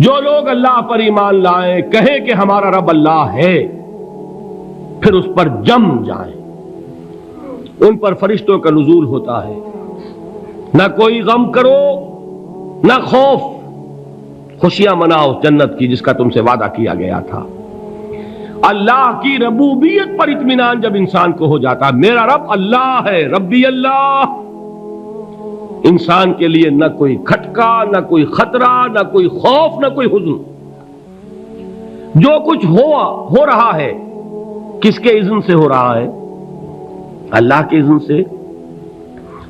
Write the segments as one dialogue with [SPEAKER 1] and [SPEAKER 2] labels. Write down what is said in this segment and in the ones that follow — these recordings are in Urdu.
[SPEAKER 1] جو لوگ اللہ پر ایمان لائیں، کہیں کہ ہمارا رب اللہ ہے، پھر اس پر جم جائیں، ان پر فرشتوں کا نزول ہوتا ہے، نہ کوئی غم کرو نہ خوف، خوشیاں مناؤ جنت کی جس کا تم سے وعدہ کیا گیا تھا۔ اللہ کی ربوبیت پر اطمینان جب انسان کو ہو جاتا، میرا رب اللہ ہے، ربی اللہ، انسان کے لیے نہ کوئی کھٹکا، نہ کوئی خطرہ، نہ کوئی خوف، نہ کوئی حزن۔ جو کچھ ہو رہا ہے کس کے اذن سے ہو رہا ہے؟ اللہ کے اذن سے۔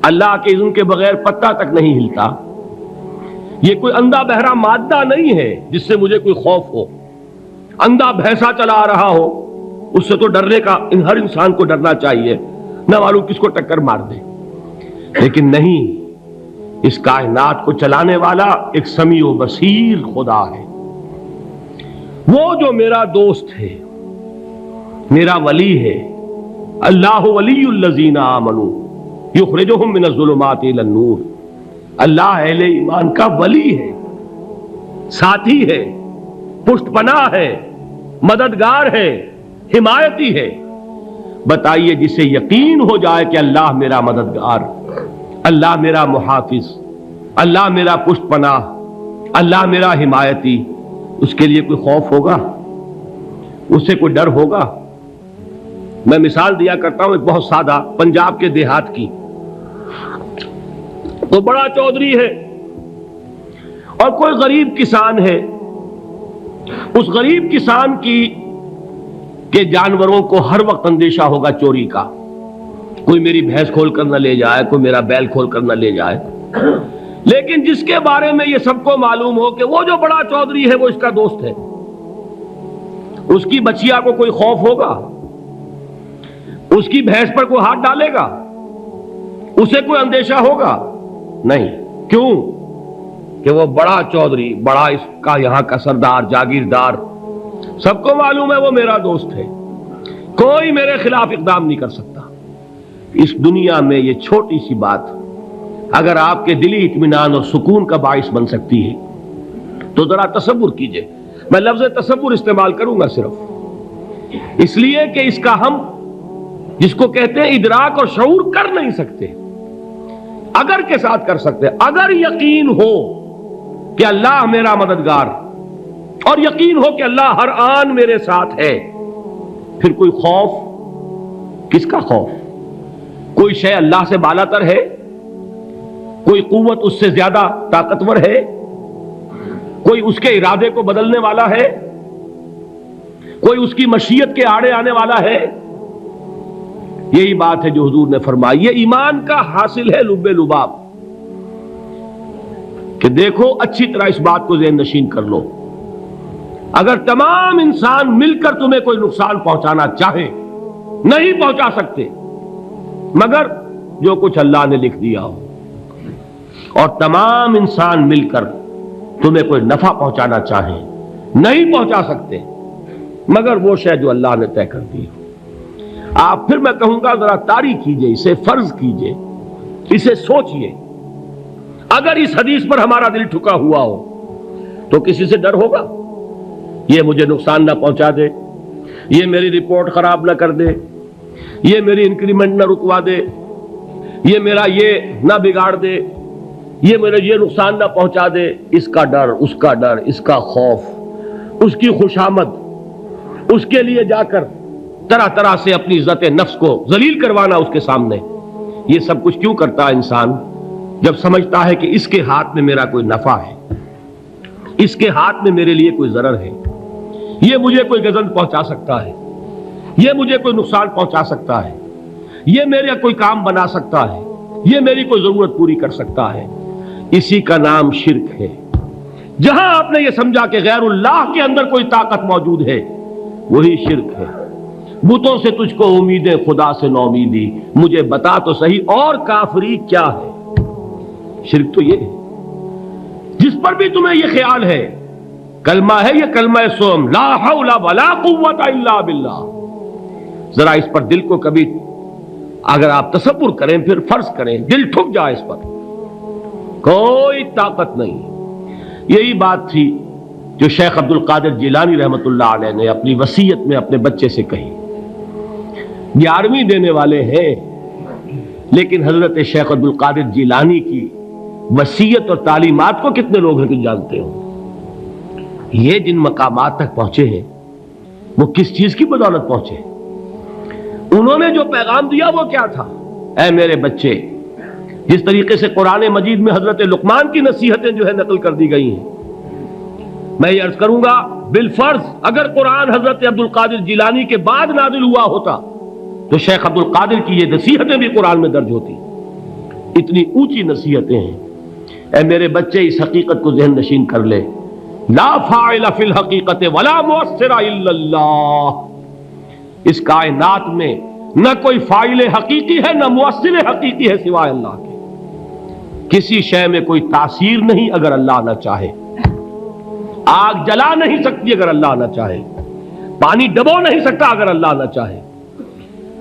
[SPEAKER 1] اللہ کے اذن کے بغیر پتہ تک نہیں ہلتا۔ یہ کوئی اندھا بہرا مادہ نہیں ہے جس سے مجھے کوئی خوف ہو۔ اندھا بھینسا چلا آ رہا ہو اس سے تو ڈرنے کا ہر انسان کو ڈرنا چاہیے، نہ معلوم کس کو ٹکر مار دے، لیکن نہیں، اس کائنات کو چلانے والا ایک سمیع و بصیر خدا ہے، وہ جو میرا دوست ہے، میرا ولی ہے۔ اللہ ولی الذین آمنوا یخرجہم من الظلمات الی النور۔ اللہ اہل ایمان کا ولی ہے، ساتھی ہے، پشت پناہ ہے، مددگار ہے، حمایتی ہے۔ بتائیے جسے یقین ہو جائے کہ اللہ میرا مددگار، اللہ میرا محافظ، اللہ میرا پشت پناہ، اللہ میرا حمایتی، اس کے لیے کوئی خوف ہوگا؟ اس سے کوئی ڈر ہوگا؟ میں مثال دیا کرتا ہوں ایک بہت سادہ، پنجاب کے دیہات کی۔ تو بڑا چودھری ہے اور کوئی غریب کسان ہے، اس غریب کسان کے جانوروں کو ہر وقت اندیشہ ہوگا چوری کا، کوئی میری بھینس کھول کر نہ لے جائے، کوئی میرا بیل کھول کر نہ لے جائے۔ لیکن جس کے بارے میں یہ سب کو معلوم ہو کہ وہ جو بڑا چودھری ہے وہ اس کا دوست ہے، اس کی بچیا کو کوئی خوف ہوگا؟ اس کی بھینس پر کوئی ہاتھ ڈالے گا؟ اسے کوئی اندیشہ ہوگا؟ نہیں۔ کیوں؟ کہ وہ بڑا چودھری، بڑا اس کا یہاں کا سردار، جاگیردار، سب کو معلوم ہے وہ میرا دوست ہے، کوئی میرے خلاف اقدام نہیں کر سکتا۔ اس دنیا میں یہ چھوٹی سی بات اگر آپ کے دلی اطمینان اور سکون کا باعث بن سکتی ہے تو ذرا تصور کیجئے۔ میں لفظ تصور استعمال کروں گا صرف اس لیے کہ اس کا ہم جس کو کہتے ہیں ادراک اور شعور کر نہیں سکتے، اگر کے ساتھ کر سکتے۔ اگر یقین ہو کہ اللہ میرا مددگار اور یقین ہو کہ اللہ ہر آن میرے ساتھ ہے، پھر کوئی خوف، کس کا خوف؟ کوئی شے اللہ سے بالا تر ہے؟ کوئی قوت اس سے زیادہ طاقتور ہے؟ کوئی اس کے ارادے کو بدلنے والا ہے؟ کوئی اس کی مشیت کے آڑے آنے والا ہے؟ یہی بات ہے جو حضور نے فرمائی، یہ ایمان کا حاصل ہے لب لباب، کہ دیکھو اچھی طرح اس بات کو ذہن نشین کر لو، اگر تمام انسان مل کر تمہیں کوئی نقصان پہنچانا چاہے نہیں پہنچا سکتے، مگر جو کچھ اللہ نے لکھ دیا ہو، اور تمام انسان مل کر تمہیں کوئی نفع پہنچانا چاہیں نہیں پہنچا سکتے، مگر وہ شے جو اللہ نے طے کر دی ہو۔ آپ پھر میں کہوں گا ذرا طاری کیجئے، اسے فرض کیجئے، اسے سوچئے، اگر اس حدیث پر ہمارا دل ٹھکا ہوا ہو تو کسی سے ڈر ہوگا؟ یہ مجھے نقصان نہ پہنچا دے، یہ میری رپورٹ خراب نہ کر دے، یہ میری انکریمنٹ نہ رکوا دے، یہ میرا یہ نہ بگاڑ دے، یہ میرا یہ نقصان نہ پہنچا دے۔ اس کا ڈر، اس کا ڈر، اس کا خوف، اس کی خوشامد، اس کے لیے جا کر طرح طرح سے اپنی عزت نفس کو ذلیل کروانا اس کے سامنے، یہ سب کچھ کیوں کرتا ہے انسان؟ جب سمجھتا ہے کہ اس کے ہاتھ میں میرا کوئی نفع ہے، اس کے ہاتھ میں میرے لیے کوئی ضرر ہے، یہ مجھے کوئی گزن پہنچا سکتا ہے، یہ مجھے کوئی نقصان پہنچا سکتا ہے، یہ میرا کوئی کام بنا سکتا ہے، یہ میری کوئی ضرورت پوری کر سکتا ہے، اسی کا نام شرک ہے۔ جہاں آپ نے یہ سمجھا کہ غیر اللہ کے اندر کوئی طاقت موجود ہے، وہی شرک ہے۔ بتوں سے تجھ کو امید ہے، خدا سے نومیدی، مجھے بتا تو صحیح اور کافری کیا ہے؟ شرک تو یہ ہے۔ جس پر بھی تمہیں یہ خیال ہے، کلمہ ہے یہ کلمہ سوم، لا حول ولا قوت الا باللہ، ذرا اس پر دل کو کبھی اگر آپ تصور کریں، پھر فرض کریں، دل ٹھک جائے اس پر، کوئی طاقت نہیں۔ یہی بات تھی جو شیخ عبد القادر جیلانی رحمۃ اللہ علیہ نے اپنی وصیت میں اپنے بچے سے کہی. 11ویں دینے والے ہیں، لیکن حضرت شیخ عبد القادر جیلانی کی وصیت اور تعلیمات کو کتنے لوگ ہیں کہ جانتے ہوں؟ یہ جن مقامات تک پہنچے ہیں وہ کس چیز کی بدولت پہنچے؟ انہوں نے جو پیغام دیا وہ کیا تھا؟ اے میرے بچے، جس طریقے سے قرآن مجید میں حضرت لقمان کی نصیحتیں جو ہے نقل کر دی گئی ہیں، میں یہ عرض کروں گا بالفرض اگر قرآن حضرت عبد القادر جیلانی کے بعد نازل ہوا ہوتا تو شیخ عبد القادر کی یہ نصیحتیں بھی قرآن میں درج ہوتی. اتنی اونچی نصیحتیں ہیں. اے میرے بچے، اس حقیقت کو ذہن نشین کر لے، لا فاعل فی الحقیقت ولا مؤثر الا اللہ. اس کائنات میں نہ کوئی فاعل حقیقی ہے نہ مؤثر حقیقی ہے سوائے اللہ کے. کسی شے میں کوئی تاثیر نہیں اگر اللہ نہ چاہے. آگ جلا نہیں سکتی اگر اللہ نہ چاہے. پانی ڈبو نہیں سکتا اگر اللہ نہ چاہے.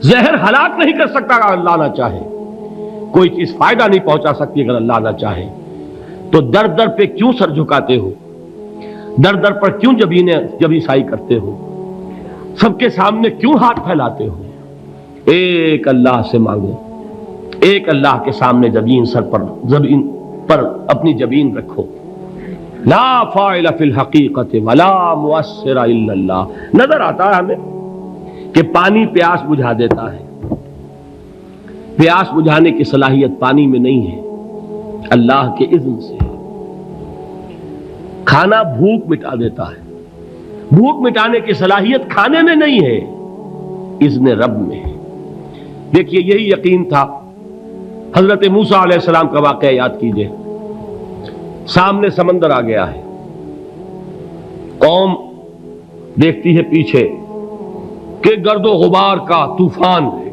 [SPEAKER 1] زہر ہلاک نہیں کر سکتا اگر اللہ نہ چاہے. کوئی چیز فائدہ نہیں پہنچا سکتی اگر اللہ نہ چاہے. تو در در پہ کیوں سر جھکاتے ہو؟ در در پر کیوں جبیں سائی کرتے ہو؟ سب کے سامنے کیوں ہاتھ پھیلاتے ہو؟ ایک اللہ سے مانگو، ایک اللہ کے سامنے زبین پر اپنی جبین رکھو. لا فاعل فی الحقیقت ولا مؤثر الا اللہ. نظر آتا ہے ہمیں کہ پانی پیاس بجھا دیتا ہے. پیاس بجھانے کی صلاحیت پانی میں نہیں ہے، اللہ کے اذن سے. کھانا بھوک مٹا دیتا ہے، بھوک مٹانے کی صلاحیت کھانے میں نہیں ہے، اذن رب میں ہے. دیکھیے یہی یقین تھا. حضرت موسیٰ علیہ السلام کا واقعہ یاد کیجئے. سامنے سمندر آ گیا ہے، قوم دیکھتی ہے پیچھے کہ گرد و غبار کا طوفان ہے.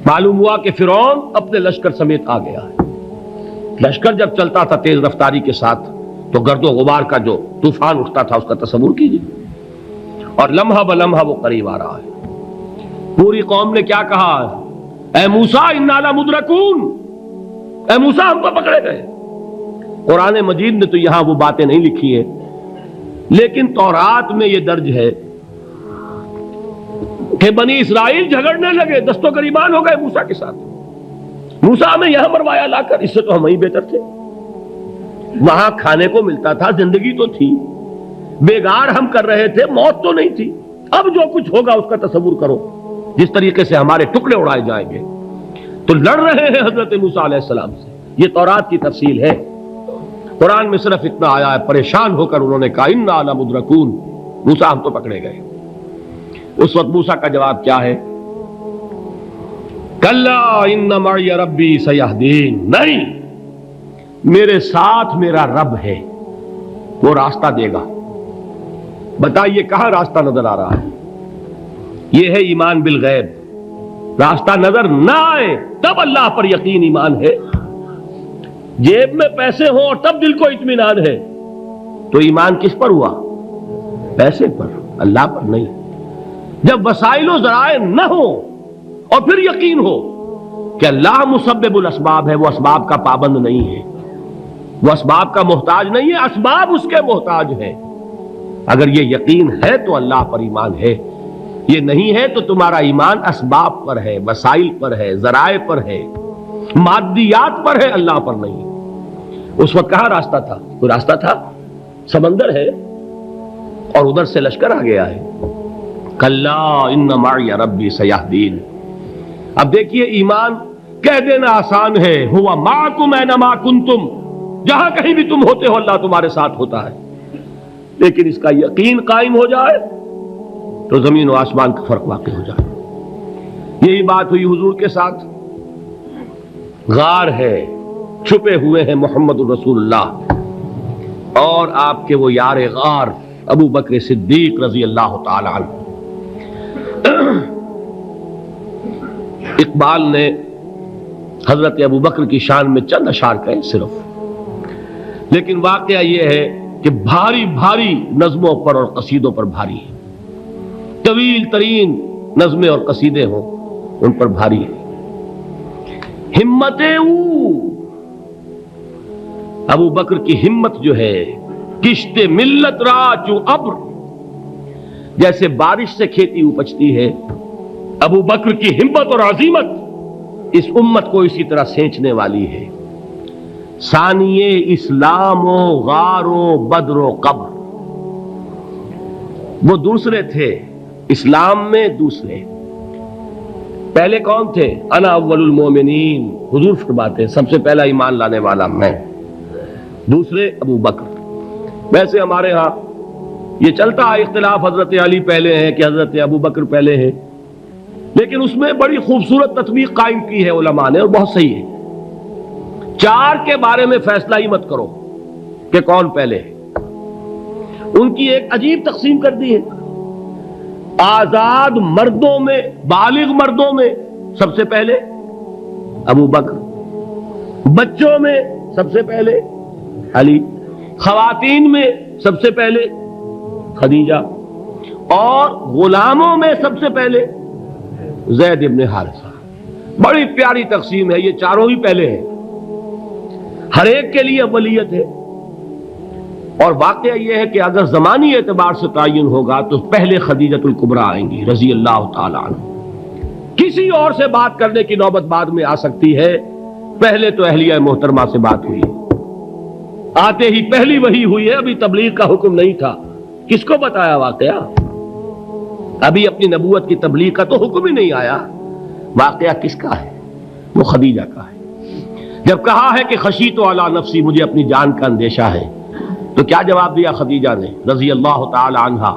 [SPEAKER 1] معلوم ہوا کہ فرعون اپنے لشکر سمیت آ گیا ہے. لشکر جب چلتا تھا تیز رفتاری کے ساتھ تو گرد و غبار کا جو طوفان اٹھتا تھا اس کا تصور کیجیے. اور لمحہ بلمحہ وہ قریب آ رہا ہے. پوری قوم نے کیا کہا؟ اے موسیٰ انا لمدرکون، اے موسیٰ ہم کو پکڑے گئے. قرآن مجید نے تو یہاں وہ باتیں نہیں لکھی ہیں، لیکن تورات میں یہ درج ہے کہ بنی اسرائیل جھگڑنے لگے، دست و گریبان ہو گئے موسیٰ کے ساتھ. موسیٰ ہمیں یہاں مروایا لا کر، اس سے تو ہم ہی بہتر تھے. وہاں کھانے کو ملتا تھا، زندگی تو تھی، بیگار ہم کر رہے تھے، موت تو نہیں تھی. اب جو کچھ ہوگا اس کا تصور کرو، جس طریقے سے ہمارے ٹکڑے اڑائے جائیں گے. تو لڑ رہے ہیں حضرت موسیٰ علیہ السلام سے. یہ تورات کی تفصیل ہے. قرآن میں صرف اتنا آیا ہے، پریشان ہو کر انہوں نے کہا انا لمدرکون، موسیٰ ہم تو پکڑے گئے. اس وقت موسیٰ کا جواب کیا ہے؟ کلا ان معی ربی سیہدین. نہیں، میرے ساتھ میرا رب ہے، وہ راستہ دے گا. بتائیے کہاں راستہ نظر آ رہا ہے؟ یہ ہے ایمان بالغیب. راستہ نظر نہ آئے تب اللہ پر یقین ایمان ہے. جیب میں پیسے ہوں اور تب دل کو اطمینان ہے تو ایمان کس پر ہوا؟ پیسے پر، اللہ پر نہیں. جب وسائل و ذرائع نہ ہو اور پھر یقین ہو کہ اللہ مسبب الاسباب ہے، وہ اسباب کا پابند نہیں ہے، وہ اسباب کا محتاج نہیں ہے، اسباب اس کے محتاج ہے. اگر یہ یقین ہے تو اللہ پر ایمان ہے. یہ نہیں ہے تو تمہارا ایمان اسباب پر ہے، وسائل پر ہے، ذرائع پر ہے، مادیات پر ہے، اللہ پر نہیں. اس وقت کہاں راستہ تھا؟ کوئی راستہ تھا؟ سمندر ہے اور ادھر سے لشکر آ گیا ہے. کلا ان معی ربی سیہدین. اب دیکھیے ایمان کہہ دینا آسان ہے، ہوا معکم اینما کنتم، جہاں کہیں بھی تم ہوتے ہو اللہ تمہارے ساتھ ہوتا ہے. لیکن اس کا یقین قائم ہو جائے تو زمین و آسمان کا فرق واقع ہو جائے. یہی بات ہوئی حضور کے ساتھ. غار ہے، چھپے ہوئے ہیں محمد الرسول اللہ اور آپ کے وہ یار غار ابو بکر صدیق رضی اللہ تعالی عنہ. اقبال نے حضرت ابو بکر کی شان میں چند اشعار کہے صرف، لیکن واقعہ یہ ہے کہ بھاری بھاری نظموں پر اور قصیدوں پر بھاری ہے. طویل ترین نظمیں اور قصیدے ہوں ان پر بھاری ہے. ہمت ابو بکر کی ہمت جو ہے کشت ملت را چو ابر، جیسے بارش سے کھیتی اپجتی ہے، ابو بکر کی ہمت اور عزیمت اس امت کو اسی طرح سینچنے والی ہے۔ ثانیے اسلام و غار و بدر و قبر، وہ دوسرے تھے اسلام میں، دوسرے پہلے کون تھے؟ انا اول المومنین، حضور فرماتے ہیں سب سے پہلا ایمان لانے والا میں، دوسرے ابو بکر۔ ویسے ہمارے ہاں یہ چلتا ہے اختلاف، حضرت علی پہلے ہیں کہ حضرت ابو بکر پہلے ہیں، لیکن اس میں بڑی خوبصورت تطبیق قائم کی ہے علماء نے، اور بہت صحیح ہے۔ چار کے بارے میں فیصلہ ہی مت کرو کہ کون پہلے ہے، ان کی ایک عجیب تقسیم کر دی ہے۔ آزاد مردوں میں، بالغ مردوں میں سب سے پہلے ابو بکر، بچوں میں سب سے پہلے علی، خواتین میں سب سے پہلے خدیجہ، اور غلاموں میں سب سے پہلے زید ابن حارثہ۔ بڑی پیاری تقسیم ہے، یہ چاروں ہی پہلے ہیں، ہر ایک کے لیے اولیت ہے۔ اور واقعہ یہ ہے کہ اگر زمانی اعتبار سے تعین ہوگا تو پہلے خدیجۃ الکبریٰ آئیں گی رضی اللہ تعالی عنہ، کسی اور سے بات کرنے کی نوبت بعد میں آ سکتی ہے، پہلے تو اہلیہ محترمہ سے بات ہوئی، آتے ہی پہلی وحی ہوئی ہے، ابھی تبلیغ کا حکم نہیں تھا۔ کس کو بتایا واقعہ؟ ابھی اپنی نبوت کی تبلیغ کا تو حکم ہی نہیں آیا، واقعہ کس کا ہے؟ وہ خدیجہ کا ہے۔ جب کہا ہے کہ خشیت علی نفسی، مجھے اپنی جان کا اندیشہ ہے، تو کیا جواب دیا خدیجہ نے رضی اللہ تعالی عنہا؟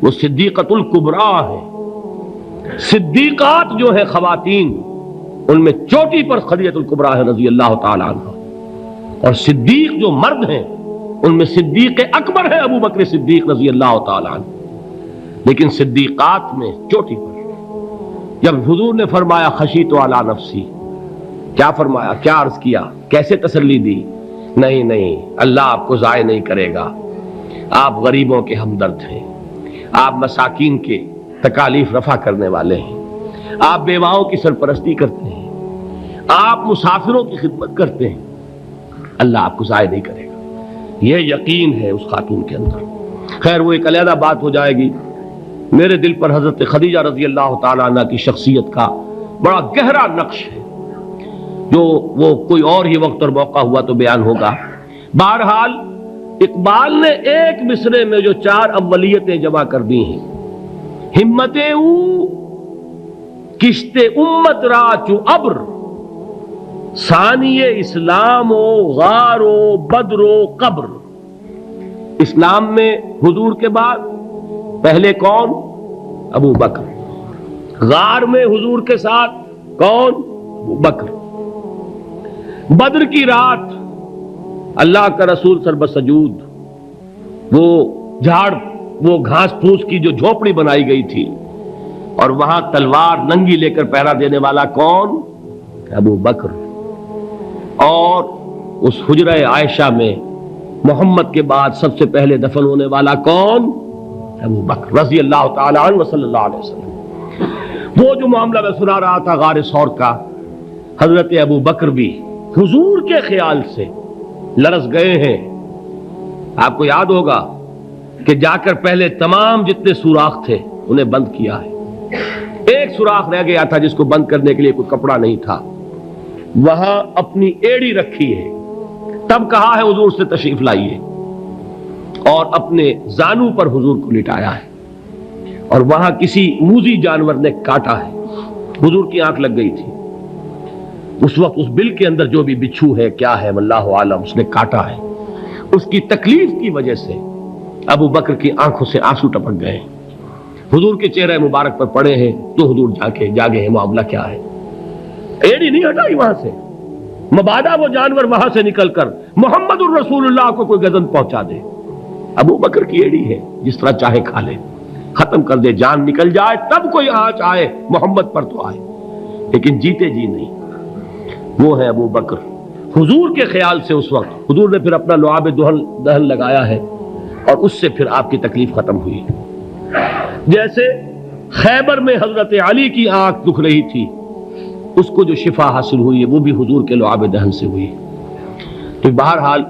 [SPEAKER 1] وہ صدیقۃ الکبریٰ ہے، صدیقات جو ہے خواتین ان میں چوٹی پر خدیجۃ الکبریٰ ہے رضی اللہ تعالی عنہا، اور صدیق جو مرد ہیں ان میں صدیق اکبر ہے ابو بکر صدیق رضی اللہ تعالی عنہ، لیکن صدیقات میں چوٹی پر۔ جب حضور نے فرمایا خشیت علی نفسی، کیا فرمایا، کیا عرض کیا، کیسے تسلی دی؟ نہیں نہیں، اللہ آپ کو ضائع نہیں کرے گا، آپ غریبوں کے ہمدرد ہیں، آپ مساکین کے تکالیف رفع کرنے والے ہیں، آپ بیواؤں کی سرپرستی کرتے ہیں، آپ مسافروں کی خدمت کرتے ہیں، اللہ آپ کو ضائع نہیں کرے گا۔ یہ یقین ہے اس خاتون کے اندر۔ خیر وہ ایک علیحدہ بات ہو جائے گی۔ میرے دل پر حضرت خدیجہ رضی اللہ تعالی عنہ کی شخصیت کا بڑا گہرا نقش ہے، جو وہ کوئی اور ہی وقت اور موقع ہوا تو بیان ہوگا۔ بہرحال اقبال نے ایک مصرے میں جو چار اولیتیں جمع کر دی ہیں، ہمتیں او کشت امت را چو ابر، ثانی اسلام و غار و بدر و قبر۔ اسلام میں حضور کے بعد پہلے کون؟ ابو بکر۔ غار میں حضور کے ساتھ کون؟ ابو بکر۔ بدر کی رات اللہ کا رسول سر بسجود، وہ جھاڑ، وہ گھاس پھوس کی جو جھوپڑی بنائی گئی تھی، اور وہاں تلوار ننگی لے کر پہرا دینے والا کون؟ ابو بکر۔ اور اس حجرہ عائشہ میں محمد کے بعد سب سے پہلے دفن ہونے والا کون؟ ابو بکر رضی اللہ تعالی عنہ صلی اللہ علیہ وسلم۔ وہ جو معاملہ میں سنا رہا تھا غار ثور کا، حضرت ابو بکر بھی حضور کے خیال سے لرز گئے ہیں۔ آپ کو یاد ہوگا کہ جا کر پہلے تمام جتنے سوراخ تھے انہیں بند کیا ہے، ایک سوراخ رہ گیا تھا جس کو بند کرنے کے لیے کوئی کپڑا نہیں تھا، وہاں اپنی ایڑی رکھی ہے، تب کہا ہے حضور سے تشریف لائیے، اور اپنے زانو پر حضور کو لٹایا ہے، اور وہاں کسی موذی جانور نے کاٹا ہے، حضور کی آنکھ لگ گئی تھی اس وقت، اس بل کے اندر جو بھی بچھو ہے کیا ہے واللہ عالم، اس نے کاٹا ہے، اس کی تکلیف کی وجہ سے ابو بکر کی آنکھوں سے آنسو ٹپک گئے، حضور کے چہرے مبارک پر پڑے ہیں، تو حضور جاگے ہیں، معاملہ کیا ہے؟ ایڑی نہیں ہٹائی وہاں سے، مبادا وہ جانور وہاں سے نکل کر محمد الرسول اللہ کو کوئی گزن پہنچا دے، ابو بکر کی ایڑی ہے، جس طرح چاہے کھا لے، ختم کر دے، جان نکل جائے تب کوئی آنچ آئے، محمد پر تو آئے، لیکن جیتے جی نہیں۔ وہ ہے ابو بکر حضور کے خیال سے۔ اس وقت حضور نے پھر اپنا لعاب دہن لگایا ہے، اور اس سے پھر آپ کی تکلیف ختم ہوئی۔ جیسے خیبر میں حضرت علی کی آنکھ دکھ رہی تھی، اس کو جو شفا حاصل ہوئی ہے وہ بھی حضور کے لعاب دہن سے ہوئی۔ تو بہرحال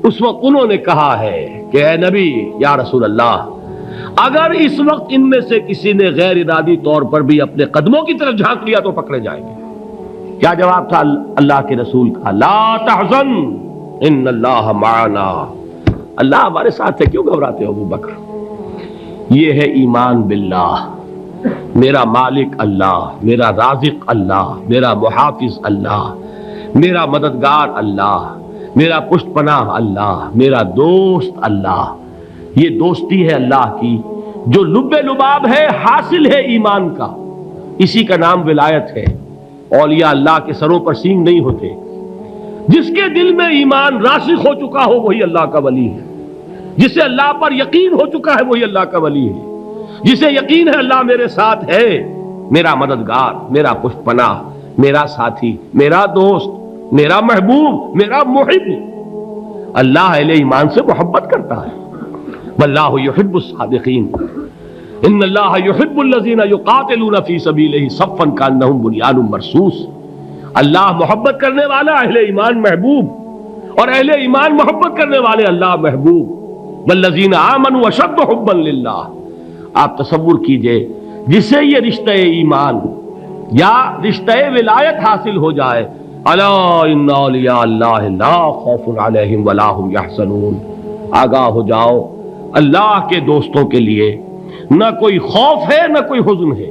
[SPEAKER 1] اس وقت انہوں نے کہا ہے کہ اے نبی یا رسول اللہ، اگر اس وقت ان میں سے کسی نے غیر ارادی طور پر بھی اپنے قدموں کی طرف جھانک لیا تو پکڑے جائیں گے۔ کیا جواب تھا اللہ کے رسول کا؟ لا تحزن ان اللہ معنا، اللہ ہمارے ساتھ ہے، کیوں گھبراتے ہو ابو بکر؟ یہ ہے ایمان باللہ، میرا مالک اللہ، میرا رازق اللہ، میرا محافظ اللہ، میرا مددگار اللہ، میرا پشت پناہ اللہ، میرا دوست اللہ۔ یہ دوستی ہے اللہ کی جو لب لباب ہے، حاصل ہے ایمان کا، اسی کا نام ولایت ہے۔ اولیاء اللہ کے سروں پر سینگ نہیں ہوتے، جس کے دل میں ایمان راسخ ہو چکا ہو وہی اللہ کا ولی ہے، جسے اللہ پر یقین ہو چکا ہے وہی اللہ کا ولی ہے، جسے یقین ہے اللہ میرے ساتھ ہے، میرا مددگار، میرا پشت پناہ، میرا ساتھی، میرا دوست، میرا محبوب، میرا محب۔ اللہ اہل ایمان سے محبت کرتا ہے۔ واللہ یحب الصادقین، ان اللہ یحب الذین یقاتلون فی سبیلہ صفا کانہم بنیان مرصوص۔ اللہ محبت کرنے والا، اہل ایمان محبوب، اور اہل ایمان محبت کرنے والے اللہ محبوب۔ والذین آمنوا اشد حبا للہ۔ آپ تصور کیجئے جسے یہ رشتہ ایمان یا رشتہ ولایت حاصل ہو جائے، الا ان اولیاء اللہ لا خوف علیہم ولا هم یحزنون، آگاہ ہو جاؤ، اللہ کے دوستوں کے لیے نہ کوئی خوف ہے نہ کوئی حزن ہے۔